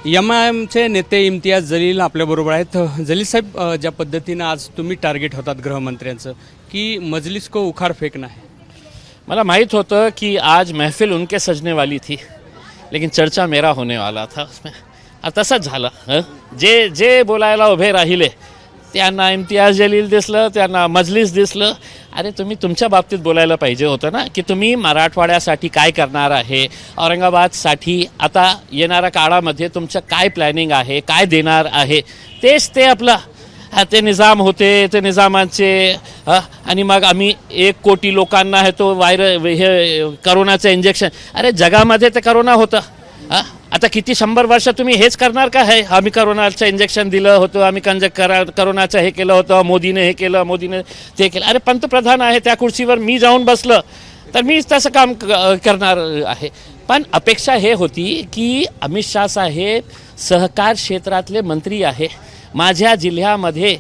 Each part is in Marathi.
एमआयएमचे नेते इम्तियाज जलील आपल्याबरोबर आहेत. जलील साहेब, ज्या पद्धतीनं आज तुम्ही टार्गेट होतात गृहमंत्र्यांचं की मजलिस को उखाड़ फेकना है, मला माहीत होतं कि आज महफिल उनके सजने वाली थी, लेकिन चर्चा मेरा होने वाला था उसमें. तसंच झालं. जे जे बोलायला उभे राहिले त्यांना इम्तियाज जलील दिसलं, त्यांना मजलिस दिसलं. अरे तुम्ही तुमच्या बाबतीत बोलायला पाहिजे होतं ना, की तुम्ही मराठवाड्यासाठी काय करणार आहे, औरंगाबादसाठी आता येणाऱ्या काळामध्ये तुमचं काय प्लॅनिंग आहे, काय देणार आहे. तेच ते आपलं ते निजाम होते, ते निजामाचे आणि मग आम्ही 1 कोटी लोकांना आहे तो हे करोनाचं इंजेक्शन. अरे जगामध्ये ते करोना होतं. आता किती 100 वर्ष तुम्ही हेच करणार का आहे. आम्ही करोनाचं इंजेक्शन दिलं होतं, आम्ही करोनाचं हे केलं होतं, मोदीने हे केलं, मोदीने ते केलं. अरे पंतप्रधान आहे त्या खुर्चीवर मी जाऊन बसलं तर मीच तसं काम करणार आहे. पण अपेक्षा हे होती की अमित शाह साहेब सहकार क्षेत्रातले मंत्री आहे. माझ्या जिल्ह्यामध्ये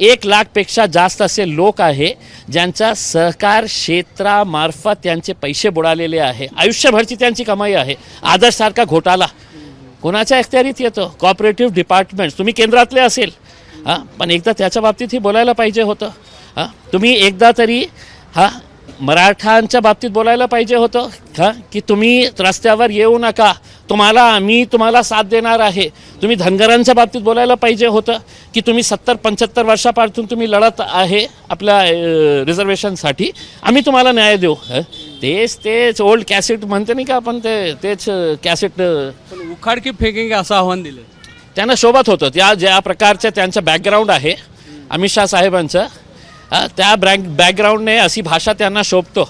1 लाखपेक्षा जास्त असे लोक आहे ज्यांचा सहकार क्षेत्रामार्फत त्यांचे पैसे बुडालेले आहे. आयुष्यभरची त्यांची कमाई आहे. आदर्शसारखा घोटाळा कोणाच्या अखत्यारीत येतो? Cooperative department. तुम्ही केंद्रातले असेल पण एकदा त्याच्या बाबतीतही बोलायला पाहिजे होतं. तुम्ही एकदा तरी मराठांच्या बाबतीत बोलायला पाहिजे होतं की तुम्ही रस्त्यावर येऊ नका, तुम्हाला साथ देणार आहे. तुम्ही धनगरांच्या बाबतीत बोलायला पाहिजे होतं की तुम्ही 70-75 वर्षापासून तुम्ही लढत आहे आपल्या रिझर्वेशनसाठी, आम्ही तुम्हाला न्याय देऊ. तेच ओल्ड कॅसेट म्हणते नाही का आपण, तेच कॅसेट उखाड़ की फेकेंगे असं आव्हान दिलं. त्यांना शोभत होतं. ज्या प्रकारचं त्यांचं बॅकग्राऊंड आहे अमित शाह साहेबांचं, त्या बॅकग्राऊंडने अशी भाषा त्यांना शोभतो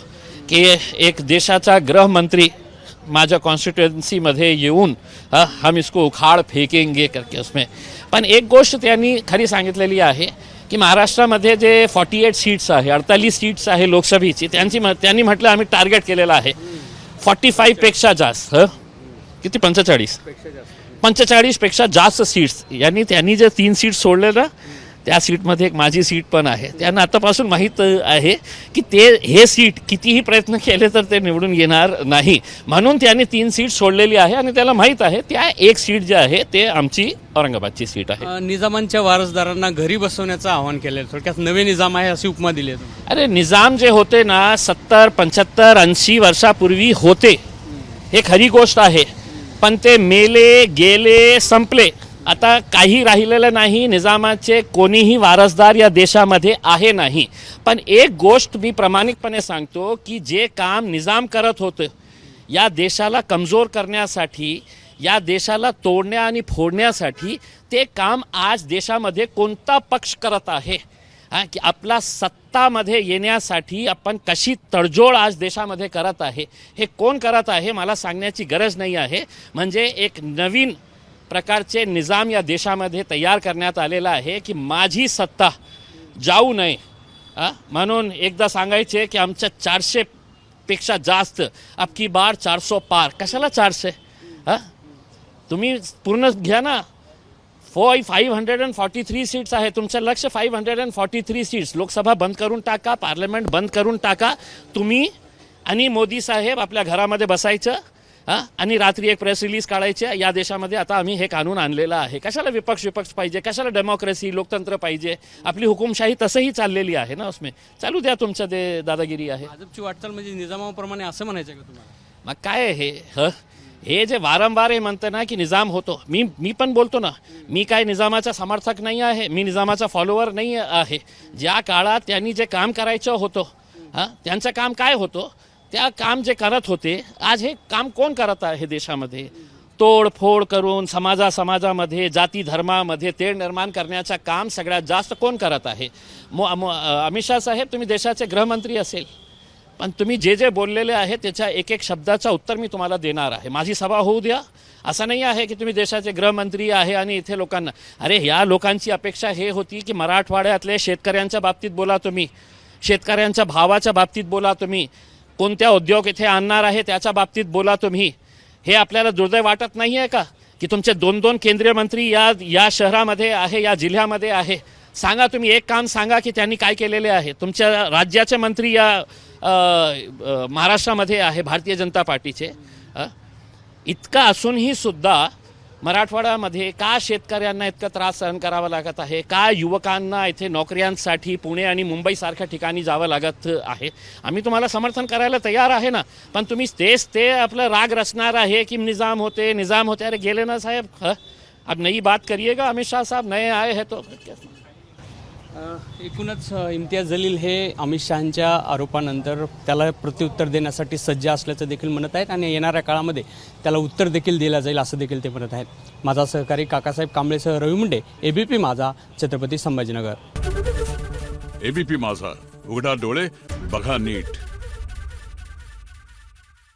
की एक देशाचा गृहमंत्री माझ्या कॉन्स्टिट्युएन्सीमध्ये येऊन हम इसको उखाड़ फेकेंगे करके उसमें. पण एक गोष्ट त्यांनी खरी सांगितलेली आहे की महाराष्ट्रामध्ये जे 48 सीट्स आहे, 48 सीट्स आहे लोकसभेची, त्यांनी म्हटलं आम्ही टार्गेट केलेलं आहे 45पेक्षा जास्त. किती? 45पेक्षा जास्त सीट्स. त्यांनी जे 3 सीट सोडले ना, त्या सीटमध्ये एक माझी सीट पण आहे. त्यांना आतापासून माहीत आहे की हे सीट कितीही प्रयत्न केले तर ते निवडून येणार नाही, म्हणून त्यांनी 3 सीट सोडलेली आहे. आणि त्याला माहीत आहे त्या 1 सीट जे आहे ते आमची औरंगाबादची सीट आहे. निजामांच्या वारसदारांना घरी बसवण्याचं आव्हान केलं, थोडक्यात नवे निजाम आहे अशी उपमा दिली आहे. अरे निजाम जे होते ना 70, 75, 80 वर्षापूर्वी होते, हे खरी गोष्ट आहे. पण ते मेले, गेले, संपले. आता काही राहिलेलं नाही. निजामाचे कोणीही वारसदार या देशामध्ये आहे नाही. पण एक गोष्ट मी प्रामाणिकपणे सांगतो की जे काम निजाम करत होतं या देशाला कमजोर करण्यासाठी, या देशाला तोडण्या आणि फोडण्यासाठी, ते काम आज देशामध्ये कोणता पक्ष करत आहे की आपला सत्तामध्ये येण्यासाठी आपण कशी तडजोड आज देशामध्ये करत आहे, हे कोण करत आहे मला सांगण्याची गरज नाही आहे. म्हणजे एक नवीन प्रकारचे निजाम या देशामध्ये तयार करण्यात आलेला आहे की माझी सत्ता जाऊ नये म्हणून एकदा सांगायचे की आमच्या 400पेक्षा जास्त, अब की बार 400 पार. कशाला 400? तुम्ही पूर्ण घ्या ना. 543 सीट्स आहे. तुमचं लक्ष 543 सीट्स. लोकसभा बंद करून टाका, पार्लमेंट बंद करून टाका. तुम्ही आणि मोदी साहेब आपल्या घरामध्ये बसायचं आणि रात्री एक प्रेस रिलीज काढायचे, या देशामध्ये आता आम्ही हे कानून आणलेलं आहे. कशाला विपक्ष पाहिजे, कशाला डेमोक्रेसी, लोकतंत्र पाहिजे. आपली हुकुमशाही तसंही चाललेली आहे ना. उसमें चालू द्या तुमचं ते दादागिरी आहे. भाजपची वाटचाल म्हणजे निजामाप्रमाणे असं म्हणायचं का तुम्हाला? मग काय हे जे वारंवार हे म्हणतं ना की निजाम होतो, मी पण बोलतो ना, मी काय निजामाचा समर्थक नाही आहे, मी निजामाचा फॉलोअर नाही आहे. ज्या काळात त्यांनी जे काम करायचं होतं त्यांचं काम काय होतं, त्या काम जे करत होते आज हे काम कोण करत आहे देशामध्ये? तोडफोड करून समाजामध्ये, जाती धर्मामध्ये तेढ निर्माण करण्याचं काम सगळ्यात जास्त कोण करत आहे? अमित शाह साहेब, तुम्ही देशाचे गृहमंत्री असेल, पण तुम्ही जे बोललेले आहे त्याच्या एक शब्दाचं उत्तर मी तुम्हाला देणार आहे. माझी सभा होऊ द्या. असं नाही आहे की तुम्ही देशाचे गृहमंत्री आहे आणि इथे लोकांना, अरे ह्या लोकांची अपेक्षा हे होती की मराठवाड्यातले शेतकऱ्यांच्या बाबतीत बोला तुम्ही, शेतकऱ्यांच्या भावाच्या बाबतीत बोला तुम्ही, कोणत्या उद्योग इथे आणणार आहे त्याच्या बाबतीत बोला तुम्ही. हे आपल्याला दुर्दैव वाटत नाही आहे का की तुमचे 2-2 केंद्रीय मंत्री या शहरामध्ये आहे, या जिल्ह्यामध्ये आहे? सांगा तुम्ही, एक काम सांगा की त्यांनी काय केलेले आहे. तुमच्या राज्याचे मंत्री या महाराष्ट्रामध्ये आहे भारतीय जनता पार्टीचे. इतका असूनही सुद्धा मराठवाड्यामध्ये का शेतकऱ्यांना इतका त्रास सहन करावा लागत आहे, का युवकांना इथे नोकऱ्यांसाठी पुणे आणि मुंबईसारख्या ठिकाणी जावं लागत आहे. आम्ही तुम्हाला समर्थन करायला तयार आहे ना, पण तुम्ही तेच ते आपलं राग रचणार आहे की निजाम होते. अरे गेले ना साहेब, अब नई बात करिएगा. अमित शाह साहब नए आए हैं तो एकूणच इम्तियाज जलील हे अमित शहांच्या आरोपानंतर त्याला प्रत्युत्तर देण्यासाठी सज्ज असल्याचं देखील म्हणत आहेत आणि येणाऱ्या काळामध्ये त्याला उत्तर देखील दिलं जाईल असं देखील ते म्हणत आहेत. माझा सहकारी काकासाहेब कांबळेसह रवी मुंडे, एबीपी माझा, छत्रपती संभाजीनगर. एबीपी माझा, उघडा डोळे बघा नीट.